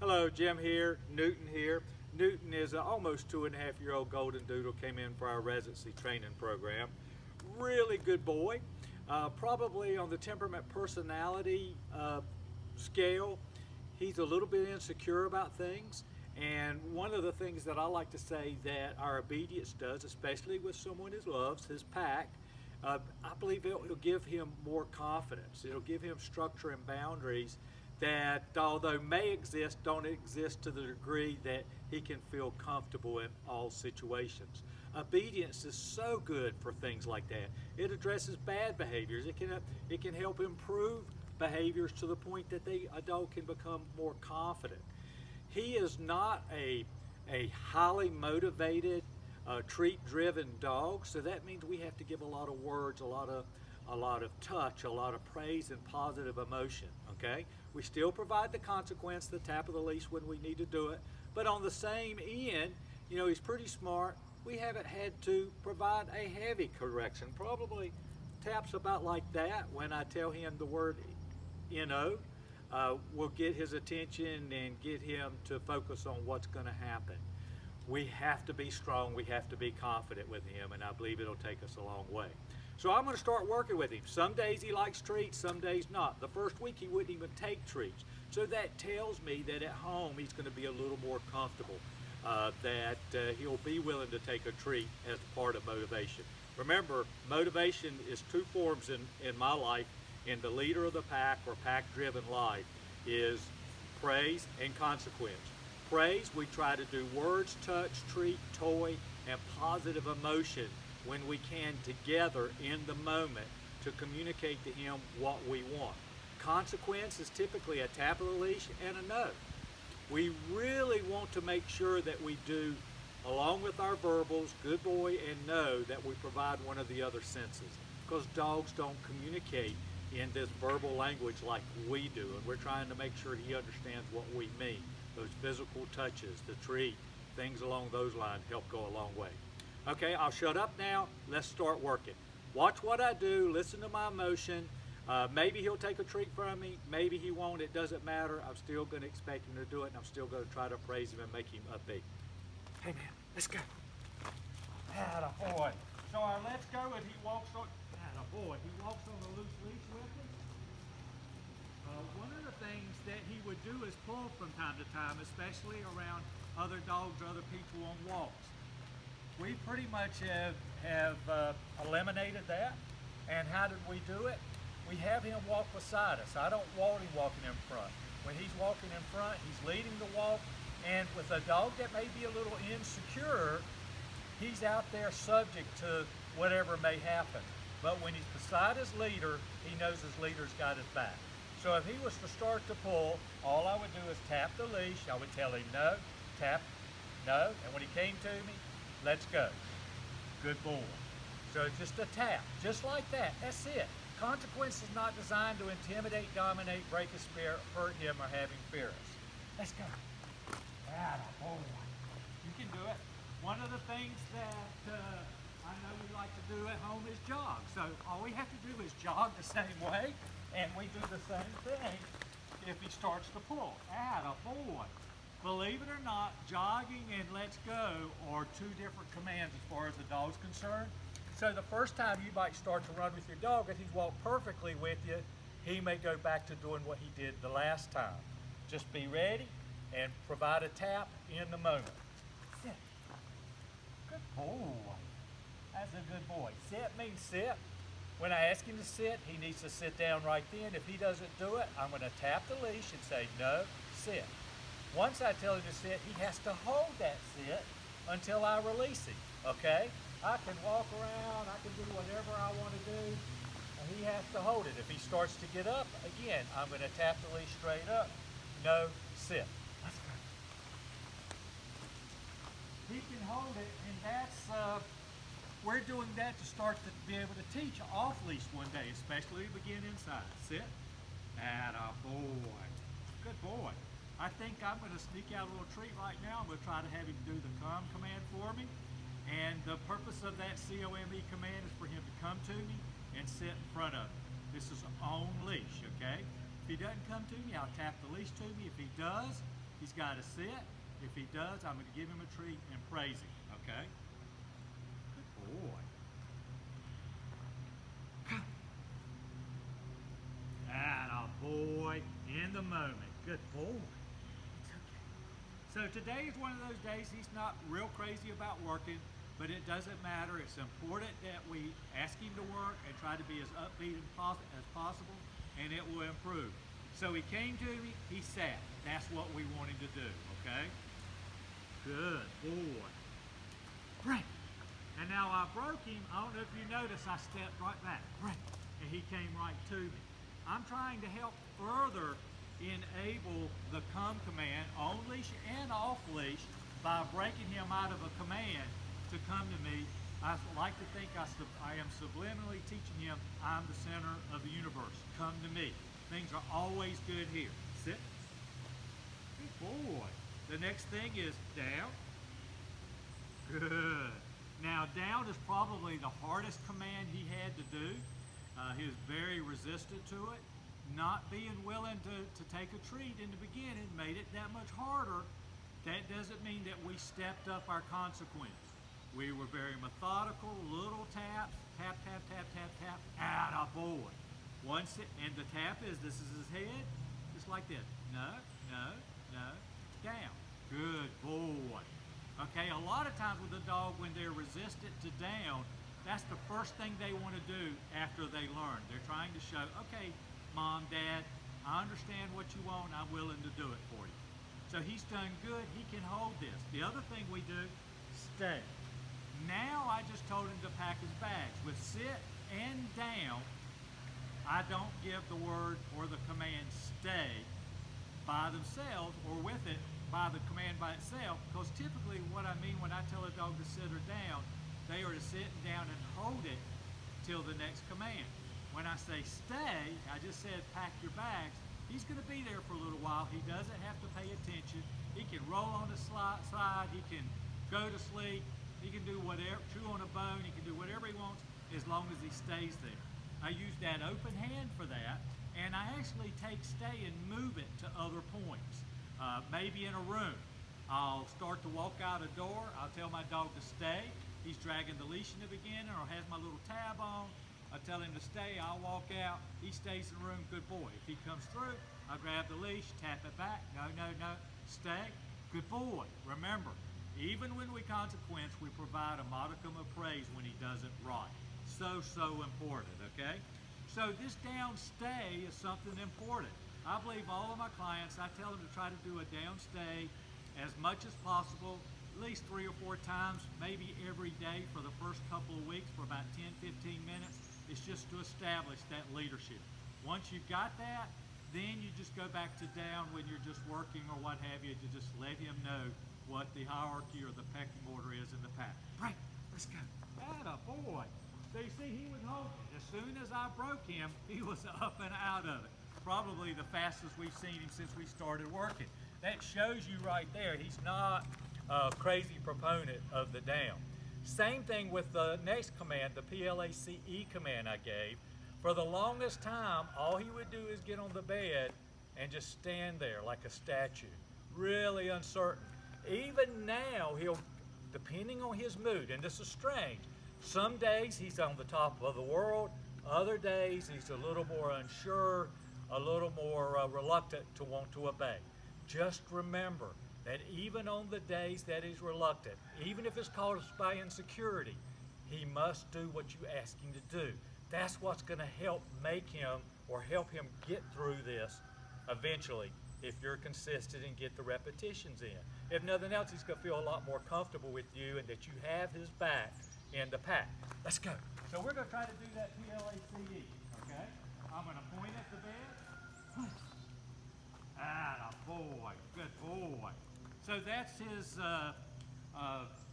Hello, Jim here, Newton here. Newton is an almost 2.5-year-old GoldenDoodle, came in for our residency training program. Really good boy, probably on the temperament personality scale. He's a little bit insecure about things, and one of the things that I like to say that our obedience does, especially with someone he loves, his pack, I believe it'll give him more confidence. It'll give him structure and boundaries that, although may exist, don't exist to the degree that he can feel comfortable in all situations. Obedience is so good for things like that. It addresses bad behaviors. It can help improve behaviors to the point that a dog can become more confident. He is not a highly motivated, treat-driven dog, so that means we have to give a lot of words, a lot of touch, a lot of praise and positive emotion, okay? We still provide the consequence, the tap of the leash when we need to do it, but on the same end, you know, he's pretty smart. We haven't had to provide a heavy correction. Probably taps about like that when I tell him the word N-O. Will get his attention and get him to focus on what's going to happen. We have to be strong, we have to be confident with him, and I believe it'll take us a long way. So I'm going to start working with him. Some days he likes treats, some days not. The first week he wouldn't even take treats. So that tells me that at home he's going to be a little more comfortable, that he'll be willing to take a treat as part of motivation. Remember, motivation is two forms in my life, in the leader of the pack or pack-driven life, is praise and consequence. Praise, we try to do words, touch, treat, toy, and positive emotion when we can together in the moment to communicate to him what we want. Consequence is typically a tap of the leash and a no. We really want to make sure that we do, along with our verbals, good boy and no, that we provide one of the other senses, because dogs don't communicate in this verbal language like we do, and we're trying to make sure he understands what we mean. Those physical touches, the treat, things along those lines help go a long way. Okay, I'll shut up now. Let's start working. Watch what I do, listen to my emotion. Maybe he'll take a treat from me, maybe he won't, it doesn't matter. I'm still going to expect him to do it, and I'm still going to try to praise him and make him upbeat. Hey man, let's go. Atta boy. So our let's go, and he walks on, atta boy, he walks on the loose leash with me. One of the things that he would do is pull from time to time, especially around other dogs or other people on walks. We pretty much have eliminated that. And how did we do it? We have him walk beside us. I don't want him walking in front. When he's walking in front, he's leading the walk. And with a dog that may be a little insecure, he's out there subject to whatever may happen. But when he's beside his leader, he knows his leader's got his back. So if he was to start to pull, all I would do is tap the leash. I would tell him no, tap, no. And when he came to me, let's go. Good boy. So just a tap, just like that. That's it. Consequence is not designed to intimidate, dominate, break his spirit, hurt him, or have him fear us. Let's go. Atta boy. You can do it. One of the things that I know we like to do at home is jog. So all we have to do is jog the same way, and we do the same thing if he starts to pull. Atta boy. Believe it or not, jogging and let's go are two different commands as far as the dog's concerned. So the first time you might start to run with your dog and he's walked perfectly with you, he may go back to doing what he did the last time. Just be ready and provide a tap in the moment. Sit. Good boy. That's a good boy. Sit means sit. When I ask him to sit, he needs to sit down right then. If he doesn't do it, I'm going to tap the leash and say, no, sit. Once I tell him to sit, he has to hold that sit until I release him, okay? I can walk around, I can do whatever I want to do, and he has to hold it. If he starts to get up, again, I'm going to tap the leash straight up. No, sit. Let's go. He can hold it, and that's, we're doing that to start to be able to teach off-leash one day, especially begin inside. Sit. Atta boy. Good boy. I think I'm going to sneak out a little treat right now. I'm going to try to have him do the come command for me. And the purpose of that COME command is for him to come to me and sit in front of me. This is on leash, okay? If he doesn't come to me, I'll tap the leash to me. If he does, He's got to sit. If he does, I'm going to give him a treat and praise him, okay? Good boy. Atta boy, in the moment. Good boy. It's okay. So today is one of those days he's not real crazy about working, but it doesn't matter. It's important that we ask him to work and try to be as upbeat as possible, and it will improve. So he came to me, he sat. That's what we want him to do, okay? Good boy. Great. And now I broke him. I don't know if you noticed, I stepped right back. Great. And he came right to me. I'm trying to help further enable the come command on leash and off leash by breaking him out of a command to come to me. I like to think I am subliminally teaching him I'm the center of the universe. Come to me. Things are always good here. Sit. Good boy. The next thing is down. Good. Now down is probably the hardest command he had to do. He was very resistant to it. Not being willing to take a treat in the beginning made it that much harder. That doesn't mean that we stepped up our consequence. We were very methodical, little taps, tap, tap, tap, tap, tap, atta boy. And the tap is, this is his head, just like this. No, no, no, down. Good boy. Okay, a lot of times with a dog, when they're resistant to down, that's the first thing they want to do after they learn. They're trying to show, okay, Mom, Dad, I understand what you want, I'm willing to do it for you. So he's done good, he can hold this. The other thing we do, stay. Now I just told him to pack his bags. With sit and down, I don't give the word or the command stay by themselves or with it by the command by itself, because typically what I mean when I tell a dog to sit or down, they are to sit down and hold it till the next command. When I say stay, I just said pack your bags. He's going to be there for a little while. He doesn't have to pay attention. He can roll on the side. He can go to sleep. He can do whatever, chew on a bone. He can do whatever he wants as long as he stays there. I use that open hand for that, and I actually take stay and move it to other points. Maybe in a room. I'll start to walk out a door. I'll tell my dog to stay. He's dragging the leash in the beginning or has my little tab on. I tell him to stay. I'll walk out. He stays in the room. Good boy. If he comes through, I grab the leash, tap it back. No, no, no. Stay. Good boy. Remember, even when we consequence, we provide a modicum of praise when he does it right. So important, okay? So this down stay is something important. I believe all of my clients, I tell them to try to do a down stay as much as possible, at least 3 or 4 times, maybe every day for the first couple of weeks for about 10, 15 minutes. It's just to establish that leadership. Once you've got that, then you just go back to down when you're just working or what have you, to just let him know what the hierarchy or the pecking order is in the pack. Right, let's go. Atta boy. So you see, he was holding. As soon as I broke him, he was up and out of it. Probably the fastest we've seen him since we started working. That shows you right there, he's not a crazy proponent of the down. Same thing with the next command, the PLACE command I gave. For the longest time, all he would do is get on the bed and just stand there like a statue, really uncertain. Even now, he'll, depending on his mood, and this is strange, some days he's on the top of the world, other days he's a little more unsure, a little more reluctant to want to obey. Just remember that even on the days that he's reluctant, even if it's caused by insecurity, he must do what you ask him to do. That's what's going to help make him or help him get through this eventually if you're consistent and get the repetitions in. If nothing else, he's going to feel a lot more comfortable with you and that you have his back in the pack. Let's go. So we're going to try to do that PLACE, okay? I'm going to point at the bed. Atta boy, good boy. So that's his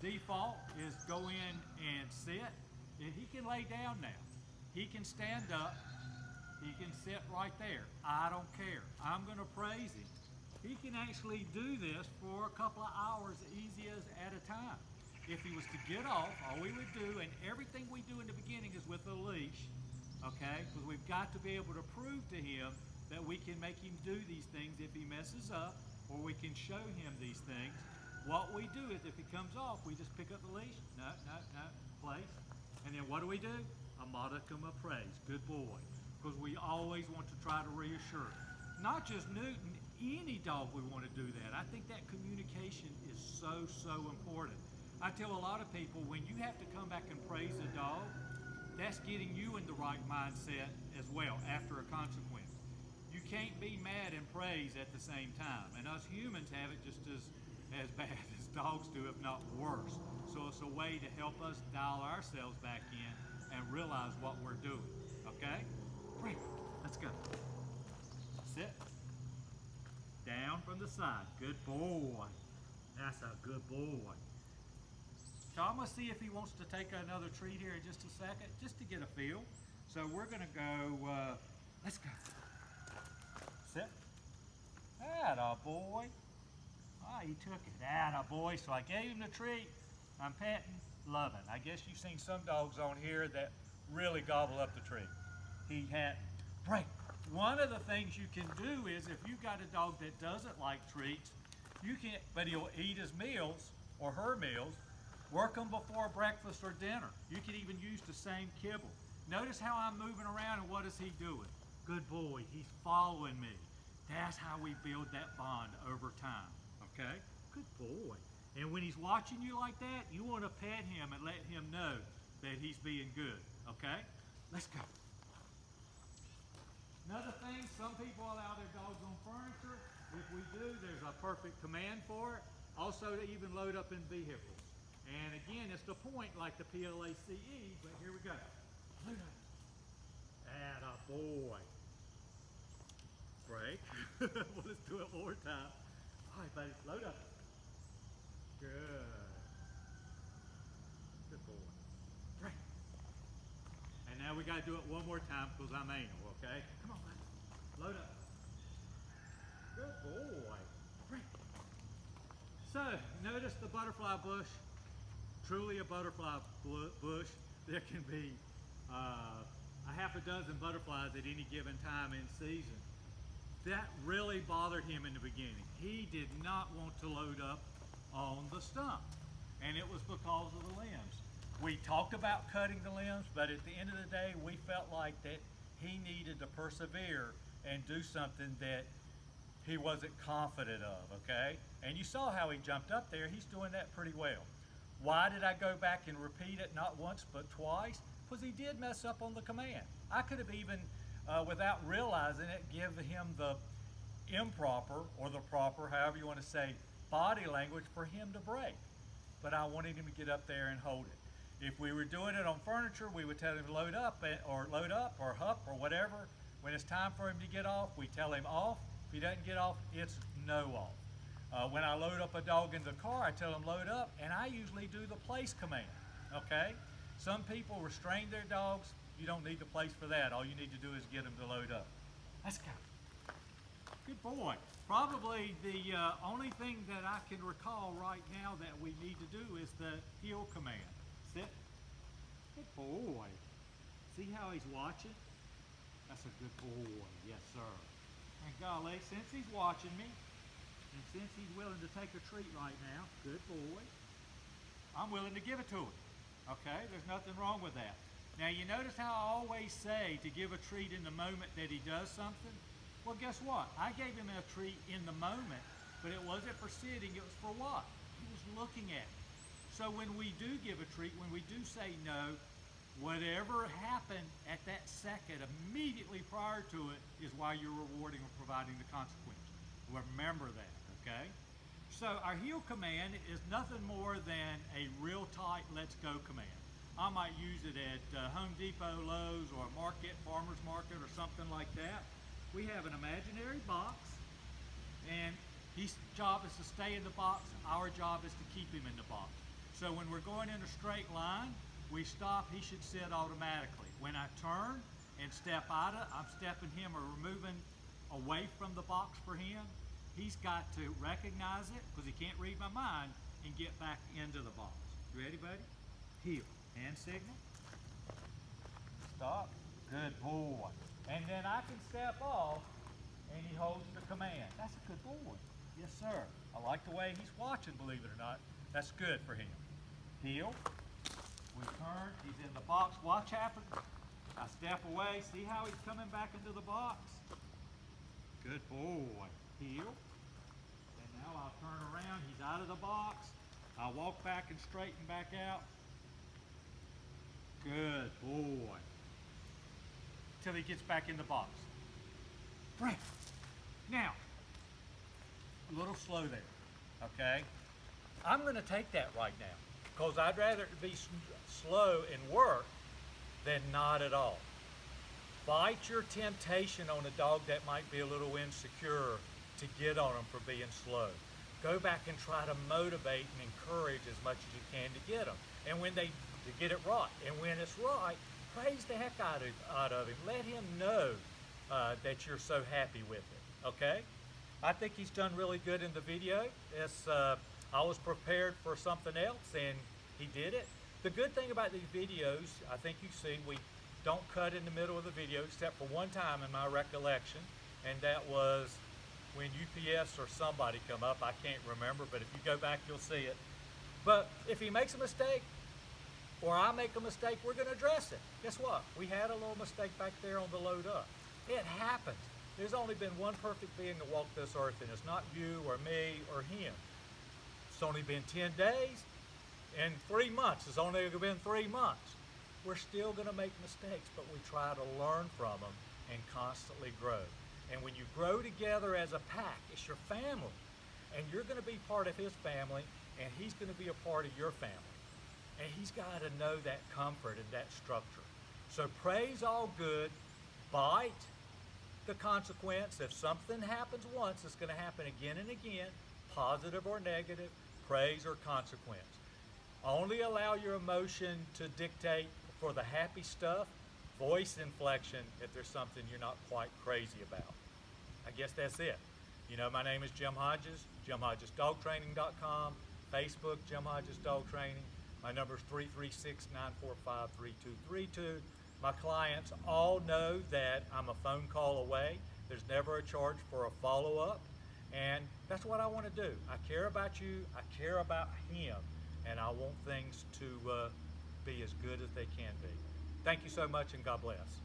default, is go in and sit. And he can lay down now. He can stand up. He can sit right there. I don't care. I'm going to praise him. He can actually do this for a couple of hours easy as at a time. If he was to get off, all we would do, and everything we do in the beginning is with a leash, okay? Because we've got to be able to prove to him that we can make him do these things if he messes up. or we can show him these things. What we do is if he comes off, we just pick up the leash, no, place. And then what do? A modicum of praise, good boy. Because we always want to try to reassure. Not just Newton, any dog we want to do that. I think that communication is so important. I tell a lot of people, when you have to come back and praise a dog, that's getting you in the right mindset as well after a consequence. You can't be mad and praise at the same time. And us humans have it just as bad as dogs do, if not worse. So it's a way to help us dial ourselves back in and realize what we're doing. Okay? Great. Let's go. Sit. Down from the side. Good boy. That's a good boy. So I'm going to see if he wants to take another treat here in just a second, just to get a feel. So we're going to go, let's go. Sit. Atta boy. Ah, he took it. Atta boy. So I gave him the treat. I'm petting, loving. I guess you've seen some dogs on here that really gobble up the treat. He hadn't. Break. One of the things you can do is if you've got a dog that doesn't like treats, you can, but he'll eat his meals or her meals, work them before breakfast or dinner. You can even use the same kibble. Notice how I'm moving around and what is he doing? Good boy, he's following me. That's how we build that bond over time, okay? Good boy. And when he's watching you like that, you want to pet him and let him know that he's being good, okay? Let's go. Another thing, some people allow their dogs on furniture. If we do, there's a perfect command for it. Also to even load up in vehicles. And again, it's the point like the PLACE, but here we go. Load up. Atta boy. Break. Well, let's do it one more time. All right, buddy, load up. Good. Good boy. Break. And now we got to do it one more time because I'm anal, okay? Come on, buddy. Load up. Good boy. Break. So, notice the butterfly bush. Truly a butterfly bush. There can be a half a dozen butterflies at any given time in season. That really bothered him in the beginning. He did not want to load up on the stump, and it was because of the limbs. We talked about cutting the limbs, but at the end of the day, we felt like that he needed to persevere and do something that he wasn't confident of, okay? And you saw how he jumped up there. He's doing that pretty well. Why did I go back and repeat it not once but twice? Because he did mess up on the command. I could have even, without realizing it, give him the improper or the proper, however you want to say, body language for him to break. But I wanted him to get up there and hold it. If we were doing it on furniture, we would tell him to load up or hup or whatever. When it's time for him to get off, we tell him off. If he doesn't get off, it's no off. When I load up a dog in the car, I tell him load up, and I usually do the place command, okay? Some people restrain their dogs. You don't need the place for that. All you need to do is get them to load up. Let's go. Good boy. Probably the only thing that I can recall right now that we need to do is the heel command. Sit. Good boy. See how he's watching? That's a good boy. Yes, sir. And golly, since he's watching me, and since he's willing to take a treat right now, good boy, I'm willing to give it to him. Okay, there's nothing wrong with that. Now you notice how I always say to give a treat in the moment that he does something? Well, guess what? I gave him a treat in the moment, but it wasn't for sitting, it was for what? He was looking at it. So when we do give a treat, when we do say no, whatever happened at that second, immediately prior to it, is why you're rewarding or providing the consequence. Remember that, okay? So our heel command is nothing more than a real tight let's go command. I might use it at Home Depot, Lowe's, or a market, farmer's market, or something like that. We have an imaginary box, and his job is to stay in the box. Our job is to keep him in the box. So when we're going in a straight line, we stop, he should sit automatically. When I turn and step out of, I'm stepping him or removing away from the box for him, he's got to recognize it, because he can't read my mind, and get back into the box. You ready, buddy? Heel. Hand signal. Stop. Good boy. And then I can step off, and he holds the command. That's a good boy. Yes, sir. I like the way he's watching, believe it or not. That's good for him. Heel. We turn. He's in the box. Watch happen. I step away. See how he's coming back into the box? Good boy. Heel. And now I'll turn around. He's out of the box. I'll walk back and straighten back out. Good boy. Till he gets back in the box. Right. Now, a little slow there, okay? I'm gonna take that right now because I'd rather it be slow and work than not at all. Fight your temptation on a dog that might be a little insecure to get on them for being slow. Go back and try to motivate and encourage as much as you can to get them. And when they get it right, and when it's right, praise the heck out of him. Let him know that you're so happy with it, okay? I think he's done really good in the video. I was prepared for something else and he did it. The good thing about these videos, I think you see, we don't cut in the middle of the video except for one time in my recollection, and that was when UPS or somebody come up. I can't remember, but if you go back, you'll see it. But if he makes a mistake, or I make a mistake, we're gonna address it. Guess what? We had a little mistake back there on the load up. It happens. There's only been one perfect being to walk this earth, and it's not you or me or him. It's only been 10 days and 3 months. It's only been 3 months. We're still gonna make mistakes, but we try to learn from them and constantly grow. And when you grow together as a pack, it's your family. And you're gonna be part of his family, and he's gonna be a part of your family. And he's got to know that comfort and that structure. So praise all good, bite the consequence. If something happens once, it's going to happen again and again, positive or negative, praise or consequence. Only allow your emotion to dictate for the happy stuff, voice inflection if there's something you're not quite crazy about. I guess that's it. You know, my name is Jim Hodges, JimHodgesDogTraining.com, Facebook, Jim Hodges Dog Training. My number is 336-945-3232. My clients all know that I'm a phone call away. There's never a charge for a follow-up. And that's what I want to do. I care about you. I care about him. And I want things to be as good as they can be. Thank you so much, and God bless.